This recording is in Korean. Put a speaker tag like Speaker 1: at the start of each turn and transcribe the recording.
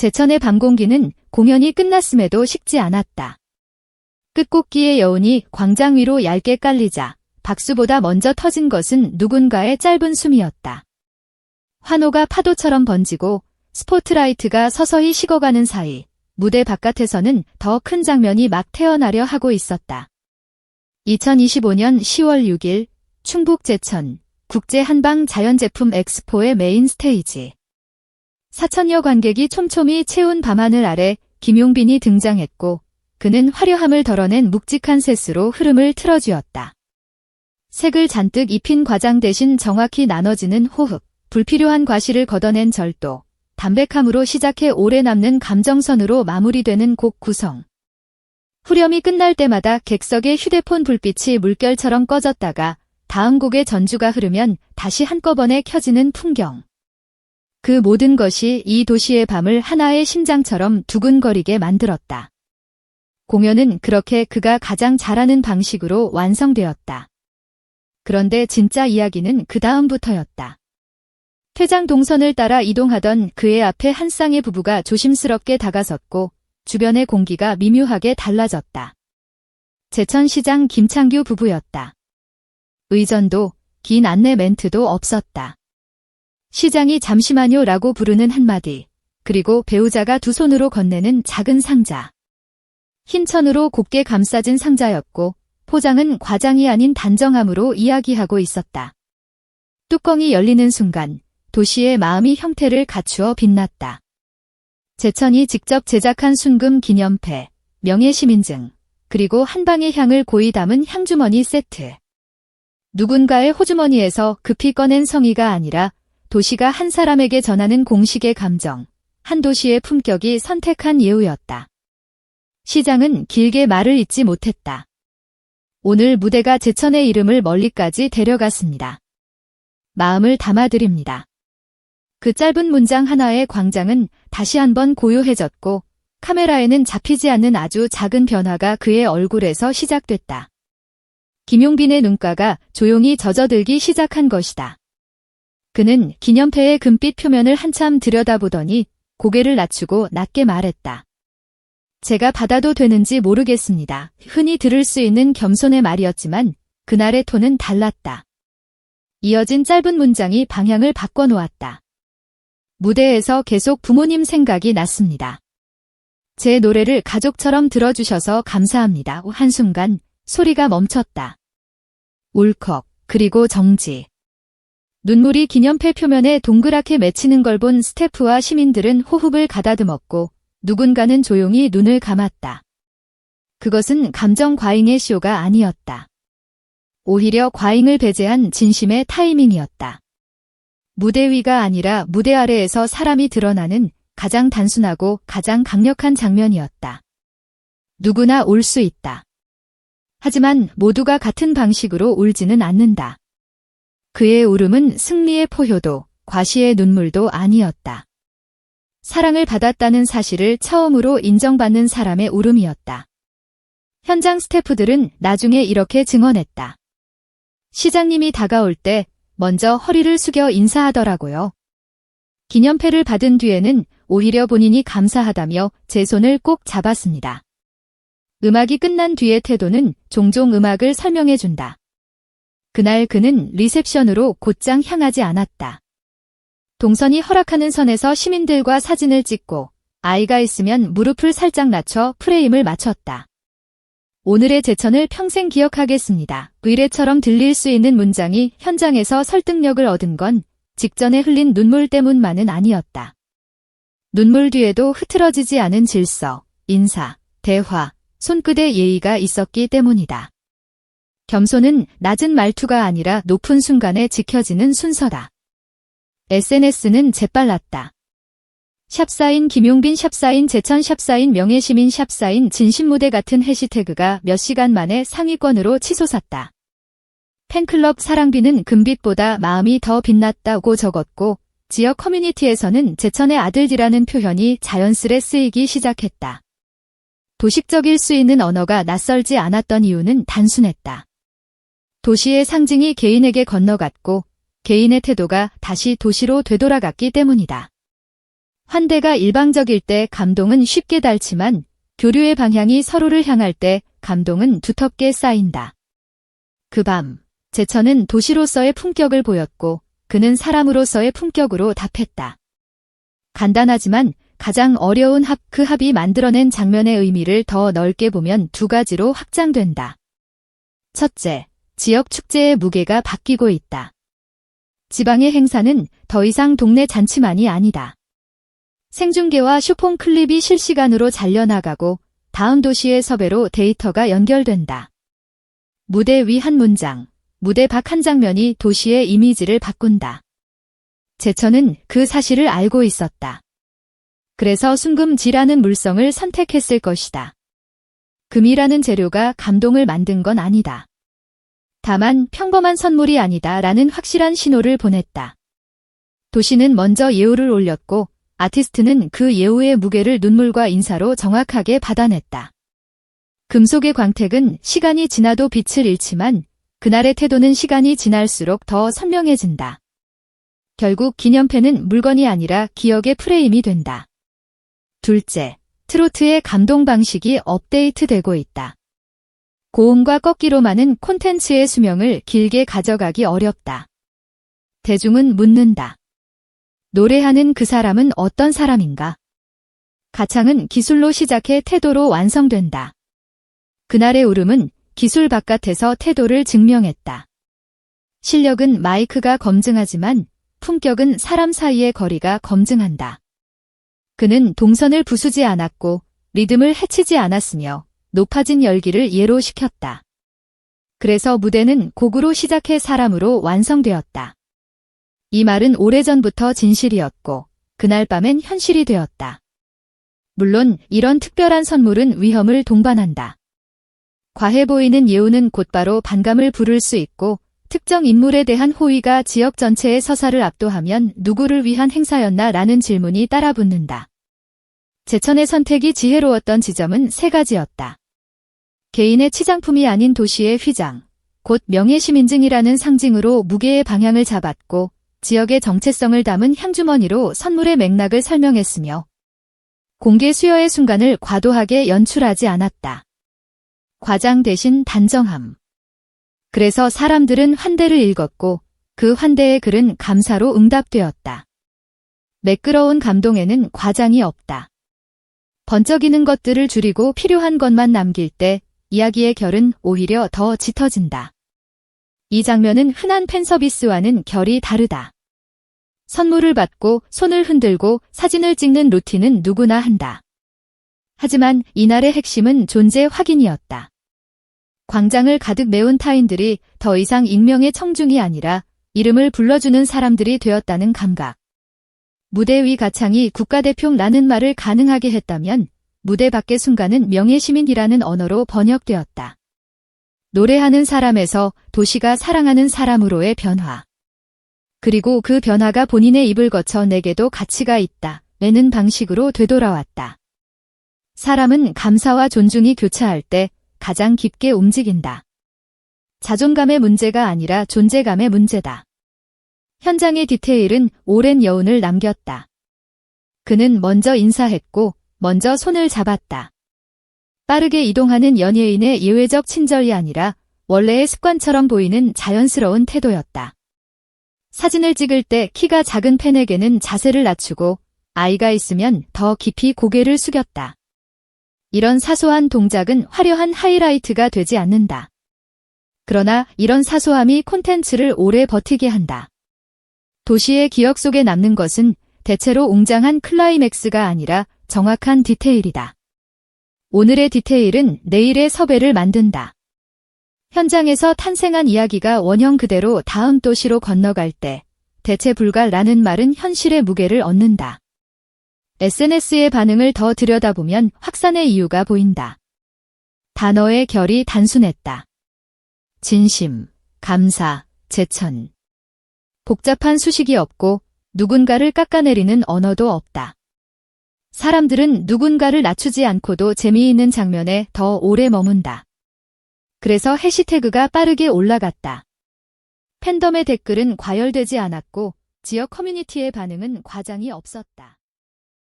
Speaker 1: 제천의 밤공기는 공연이 끝났음에도 식지 않았다. 끝곡기의 여운이 광장 위로 얇게 깔리자 박수보다 먼저 터진 것은 누군가의 짧은 숨이었다. 환호가 파도처럼 번지고 스포트라이트가 서서히 식어가는 사이 무대 바깥에서는 더 큰 장면이 막 태어나려 하고 있었다. 2025년 10월 6일 충북 제천 국제 한방 자연제품 엑스포의 메인 스테이지. 4천여 관객이 촘촘히 채운 밤하늘 아래 김용빈이 등장했고 그는 화려함을 덜어낸 묵직한 셋으로 흐름을 틀어쥐었다. 색을 잔뜩 입힌 과장 대신 정확히 나눠지는 호흡, 불필요한 과시를 걷어낸 절도, 담백함으로 시작해 오래 남는 감정선으로 마무리되는 곡 구성. 후렴이 끝날 때마다 객석의 휴대폰 불빛이 물결처럼 꺼졌다가 다음 곡의 전주가 흐르면 다시 한꺼번에 켜지는 풍경. 그 모든 것이 이 도시의 밤을 하나의 심장처럼 두근거리게 만들었다. 공연은 그렇게 그가 가장 잘하는 방식으로 완성되었다. 그런데 진짜 이야기는 그 다음부터였다. 퇴장 동선을 따라 이동하던 그의 앞에 한 쌍의 부부가 조심스럽게 다가섰고 주변의 공기가 미묘하게 달라졌다. 제천시장 김창규 부부였다. 의전도 긴 안내 멘트도 없었다. 시장이 잠시만요라고 부르는 한마디, 그리고 배우자가 두 손으로 건네는 작은 상자. 흰 천으로 곱게 감싸진 상자였고 포장은 과장이 아닌 단정함으로 이야기하고 있었다. 뚜껑이 열리는 순간 도시의 마음이 형태를 갖추어 빛났다. 제천이 직접 제작한 순금 기념패, 명예시민증, 그리고 한방의 향을 고이 담은 향주머니 세트. 누군가의 호주머니에서 급히 꺼낸 성의가 아니라 도시가 한 사람에게 전하는 공식의 감정, 한 도시의 품격이 선택한 예우였다. 시장은 길게 말을 잇지 못했다. 오늘 무대가 제천의 이름을 멀리까지 데려갔습니다. 마음을 담아드립니다. 그 짧은 문장 하나에 광장은 다시 한번 고요해졌고 카메라에는 잡히지 않는 아주 작은 변화가 그의 얼굴에서 시작됐다. 김용빈의 눈가가 조용히 젖어들기 시작한 것이다. 그는 기념패의 금빛 표면을 한참 들여다보더니 고개를 낮추고 낮게 말했다. 제가 받아도 되는지 모르겠습니다. 흔히 들을 수 있는 겸손의 말이었지만 그날의 톤은 달랐다. 이어진 짧은 문장이 방향을 바꿔놓았다. 무대에서 계속 부모님 생각이 났습니다. 제 노래를 가족처럼 들어주셔서 감사합니다. 한순간 소리가 멈췄다. 울컥, 그리고 정지. 눈물이 기념패 표면에 동그랗게 맺히는 걸 본 스태프와 시민들은 호흡을 가다듬었고 누군가는 조용히 눈을 감았다. 그것은 감정 과잉의 쇼가 아니었다. 오히려 과잉을 배제한 진심의 타이밍이었다. 무대 위가 아니라 무대 아래에서 사람이 드러나는 가장 단순하고 가장 강력한 장면이었다. 누구나 울 수 있다. 하지만 모두가 같은 방식으로 울지는 않는다. 그의 울음은 승리의 포효도, 과시의 눈물도 아니었다. 사랑을 받았다는 사실을 처음으로 인정받는 사람의 울음이었다. 현장 스태프들은 나중에 이렇게 증언했다. 시장님이 다가올 때 먼저 허리를 숙여 인사하더라고요. 기념패를 받은 뒤에는 오히려 본인이 감사하다며 제 손을 꼭 잡았습니다. 음악이 끝난 뒤의 태도는 종종 음악을 설명해준다. 그날 그는 리셉션으로 곧장 향하지 않았다. 동선이 허락하는 선에서 시민들과 사진을 찍고 아이가 있으면 무릎을 살짝 낮춰 프레임을 맞췄다. 오늘의 제천을 평생 기억하겠습니다. 의뢰처럼 들릴 수 있는 문장이 현장에서 설득력을 얻은 건 직전에 흘린 눈물 때문만은 아니었다. 눈물 뒤에도 흐트러지지 않은 질서, 인사, 대화, 손끝의 예의가 있었기 때문이다. 겸손은 낮은 말투가 아니라 높은 순간에 지켜지는 순서다. SNS는 재빨랐다. 샵사인 김용빈 샵사인 제천 샵사인 명예시민 샵사인 진심무대 같은 해시태그가 몇 시간 만에 상위권으로 치솟았다. 팬클럽 사랑비는 금빛보다 마음이 더 빛났다고 적었고 지역 커뮤니티에서는 제천의 아들이라는 표현이 자연스레 쓰이기 시작했다. 도식적일 수 있는 언어가 낯설지 않았던 이유는 단순했다. 도시의 상징이 개인에게 건너갔고 개인의 태도가 다시 도시로 되돌아갔기 때문이다. 환대가 일방적일 때 감동은 쉽게 닳지만 교류의 방향이 서로를 향할 때 감동은 두텁게 쌓인다. 그 밤, 제천은 도시로서의 품격을 보였고 그는 사람으로서의 품격으로 답했다. 간단하지만 가장 어려운 그 합이 만들어낸 장면의 의미를 더 넓게 보면 두 가지로 확장된다. 첫째, 지역 축제의 무게가 바뀌고 있다. 지방의 행사는 더 이상 동네 잔치만이 아니다. 생중계와 슈폰 클립이 실시간으로 잘려나가고 다음 도시의 섭외로 데이터가 연결된다. 무대 위 한 문장, 무대 밖 한 장면이 도시의 이미지를 바꾼다. 제천은 그 사실을 알고 있었다. 그래서 순금지라는 물성을 선택했을 것이다. 금이라는 재료가 감동을 만든 건 아니다. 다만 평범한 선물이 아니다라는 확실한 신호를 보냈다. 도시는 먼저 예우를 올렸고 아티스트는 그 예우의 무게를 눈물과 인사로 정확하게 받아냈다. 금속의 광택은 시간이 지나도 빛을 잃지만 그날의 태도는 시간이 지날수록 더 선명해진다. 결국 기념패는 물건이 아니라 기억의 프레임이 된다. 둘째, 트로트의 감동 방식이 업데이트되고 있다. 고음과 꺾기로만은 콘텐츠의 수명을 길게 가져가기 어렵다. 대중은 묻는다. 노래하는 그 사람은 어떤 사람인가? 가창은 기술로 시작해 태도로 완성된다. 그날의 울음은 기술 바깥에서 태도를 증명했다. 실력은 마이크가 검증하지만 품격은 사람 사이의 거리가 검증한다. 그는 동선을 부수지 않았고 리듬을 해치지 않았으며 높아진 열기를 예로 시켰다. 그래서 무대는 곡으로 시작해 사람으로 완성되었다. 이 말은 오래전부터 진실이었고 그날 밤엔 현실이 되었다. 물론 이런 특별한 선물은 위험을 동반한다. 과해 보이는 예우는 곧바로 반감을 부를 수 있고 특정 인물에 대한 호의가 지역 전체의 서사를 압도하면 누구를 위한 행사였나 라는 질문이 따라붙는다. 제천의 선택이 지혜로웠던 지점은 세 가지였다. 개인의 치장품이 아닌 도시의 휘장, 곧 명예시민증이라는 상징으로 무게의 방향을 잡았고 지역의 정체성을 담은 향주머니로 선물의 맥락을 설명했으며 공개 수여의 순간을 과도하게 연출하지 않았다. 과장 대신 단정함. 그래서 사람들은 환대를 읽었고 그 환대의 글은 감사로 응답되었다. 매끄러운 감동에는 과장이 없다. 번쩍이는 것들을 줄이고 필요한 것만 남길 때 이야기의 결은 오히려 더 짙어진다. 이 장면은 흔한 팬서비스와는 결이 다르다. 선물을 받고 손을 흔들고 사진을 찍는 루틴은 누구나 한다. 하지만 이날의 핵심은 존재 확인이었다. 광장을 가득 메운 타인들이 더 이상 익명의 청중이 아니라 이름을 불러주는 사람들이 되었다는 감각. 무대 위 가창이 국가대표라는 말을 가능하게 했다면 무대 밖의 순간은 명예시민이라는 언어로 번역되었다. 노래하는 사람에서 도시가 사랑하는 사람으로의 변화. 그리고 그 변화가 본인의 입을 거쳐 내게도 가치가 있다. 라는 방식으로 되돌아왔다. 사람은 감사와 존중이 교차할 때 가장 깊게 움직인다. 자존감의 문제가 아니라 존재감의 문제다. 현장의 디테일은 오랜 여운을 남겼다. 그는 먼저 인사했고 먼저 손을 잡았다. 빠르게 이동하는 연예인의 예외적 친절이 아니라 원래의 습관처럼 보이는 자연스러운 태도였다. 사진을 찍을 때 키가 작은 팬에게는 자세를 낮추고 아이가 있으면 더 깊이 고개를 숙였다. 이런 사소한 동작은 화려한 하이라이트가 되지 않는다. 그러나 이런 사소함이 콘텐츠를 오래 버티게 한다. 도시의 기억 속에 남는 것은 대체로 웅장한 클라이맥스가 아니라 정확한 디테일이다. 오늘의 디테일은 내일의 섭외를 만든다. 현장에서 탄생한 이야기가 원형 그대로 다음 도시로 건너갈 때 대체 불가라는 말은 현실의 무게를 얻는다. SNS의 반응을 더 들여다보면 확산의 이유가 보인다. 단어의 결이 단순했다. 진심, 감사, 제천. 복잡한 수식이 없고 누군가를 깎아내리는 언어도 없다. 사람들은 누군가를 낮추지 않고도 재미있는 장면에 더 오래 머문다. 그래서 해시태그가 빠르게 올라갔다. 팬덤의 댓글은 과열되지 않았고 지역 커뮤니티의 반응은 과장이 없었다.